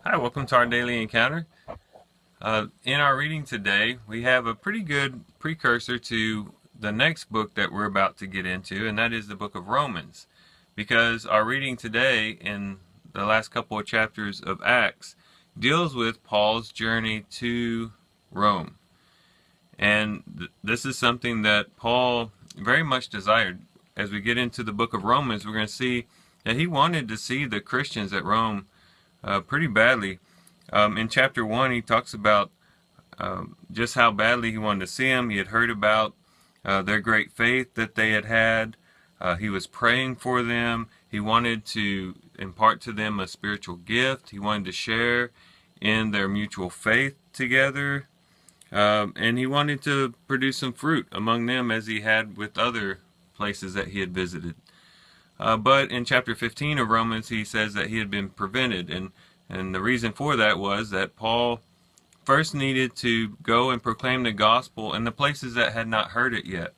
Hi, welcome to our daily encounter. In our reading today, we have a pretty good precursor to the next book that we're about to get into, and that is the book of Romans. Because our reading today in the last couple of chapters of Acts deals with Paul's journey to Rome. And this is something that Paul very much desired. As we get into the book of Romans, we're going to see that he wanted to see the Christians at Rome pretty badly. In chapter 1, he talks about just how badly he wanted to see them. He had heard about their great faith that they had had. He was praying for them. He wanted to impart to them a spiritual gift. He wanted to share in their mutual faith together. And he wanted to produce some fruit among them as he had with other places that he had visited. But in chapter 15 of Romans, he says that he had been prevented. And the reason for that was that Paul first needed to go and proclaim the gospel in the places that had not heard it yet.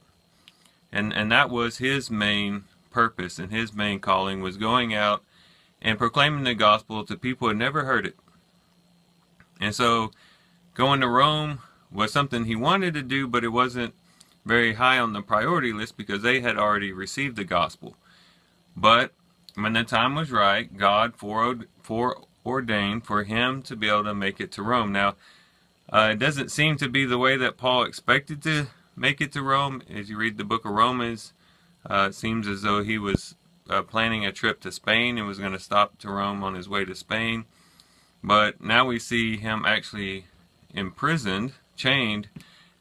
And that was his main purpose, and his main calling was going out and proclaiming the gospel to people who had never heard it. And so going to Rome was something he wanted to do, but it wasn't very high on the priority list because they had already received the gospel. But when the time was right, God foreordained for him to be able to make it to Rome. Now, it doesn't seem to be the way that Paul expected to make it to Rome. As you read the book of Romans, it seems as though he was planning a trip to Spain and was going to stop to Rome on his way to Spain. But now we see him actually imprisoned, chained,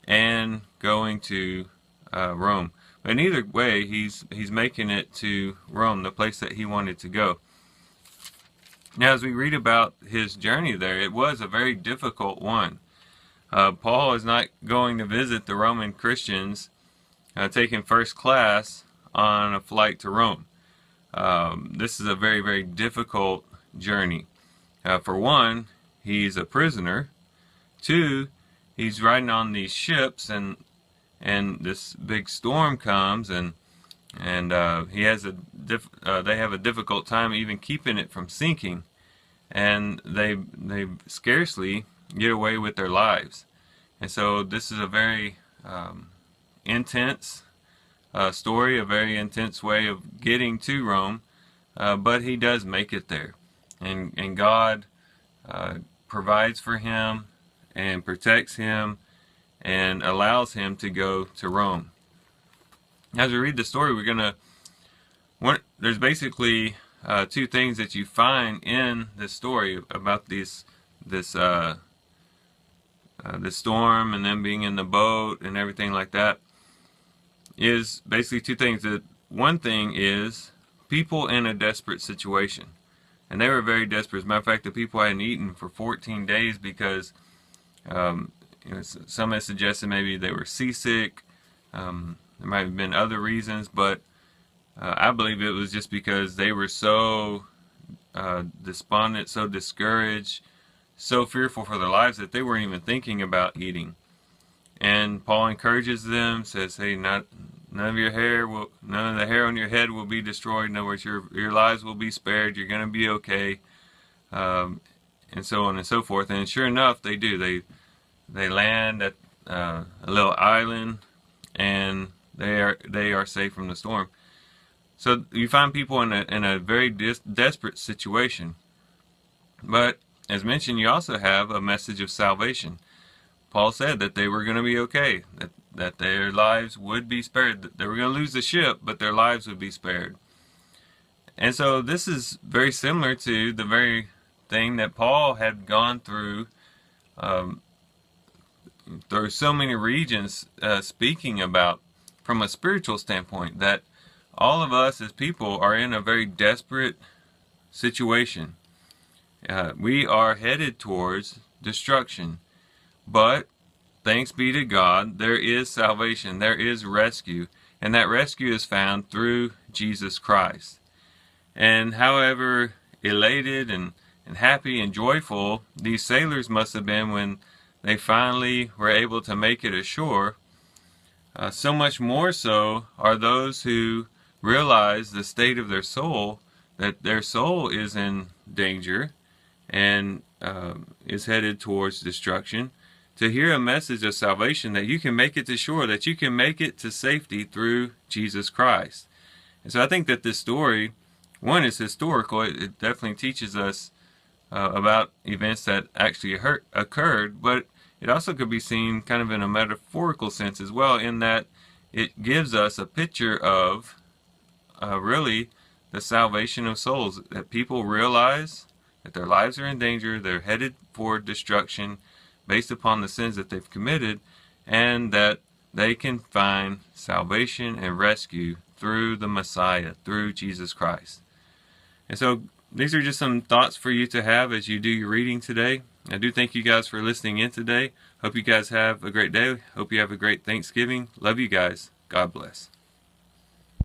and going to Rome. But in either way, he's making it to Rome, the place that he wanted to go. Now, as we read about his journey there, it was a very difficult one. Paul is not going to visit the Roman Christians taking first class on a flight to Rome. This is a very, very difficult journey. For one, he's a prisoner. Two, he's riding on these ships, and this big storm comes, and he has they have a difficult time even keeping it from sinking, and they scarcely get away with their lives. And so this is a very intense story, a very intense way of getting to Rome, but he does make it there, and God provides for him and protects him and allows him to go to Rome. As we read the story, there's basically two things that you find in this story about this storm and them being in the boat and everything like that. Is basically two things. That one thing is people in a desperate situation, and they were very desperate. As a matter of fact, the people hadn't eaten for 14 days because some have suggested maybe they were seasick. There might have been other reasons, but I believe it was just because they were so despondent, so discouraged, so fearful for their lives that they weren't even thinking about eating. And Paul encourages them, says, "Hey, none of the hair on your head will be destroyed. In other words, your lives will be spared. You're going to be okay," and so on and so forth. And sure enough, they do. They land at a little island, and they are safe from the storm. So you find people in a very desperate situation. But as mentioned, you also have a message of salvation. Paul said that they were going to be okay, that their lives would be spared. That they were going to lose the ship, but their lives would be spared. And so this is very similar to the very thing that Paul had gone through so many regions, speaking about from a spiritual standpoint, that all of us as people are in a very desperate situation. We are headed towards destruction, but thanks be to God, there is salvation, there is rescue, and that rescue is found through Jesus Christ. And however elated and happy and joyful these sailors must have been when they finally were able to make it ashore, so much more so are those who realize the state of their soul, that their soul is in danger, and is headed towards destruction, to hear a message of salvation, that you can make it to shore, that you can make it to safety through Jesus Christ. And so I think that this story, one, is historical. It definitely teaches us about events that actually occurred, but it also could be seen kind of in a metaphorical sense as well, in that it gives us a picture of really the salvation of souls, that people realize that their lives are in danger, they're headed for destruction based upon the sins that they've committed, and that they can find salvation and rescue through the Messiah, through Jesus Christ. And so these are just some thoughts for you to have as you do your reading today. I do thank you guys for listening in today. Hope you guys have a great day. Hope you have a great Thanksgiving. Love you guys. God bless.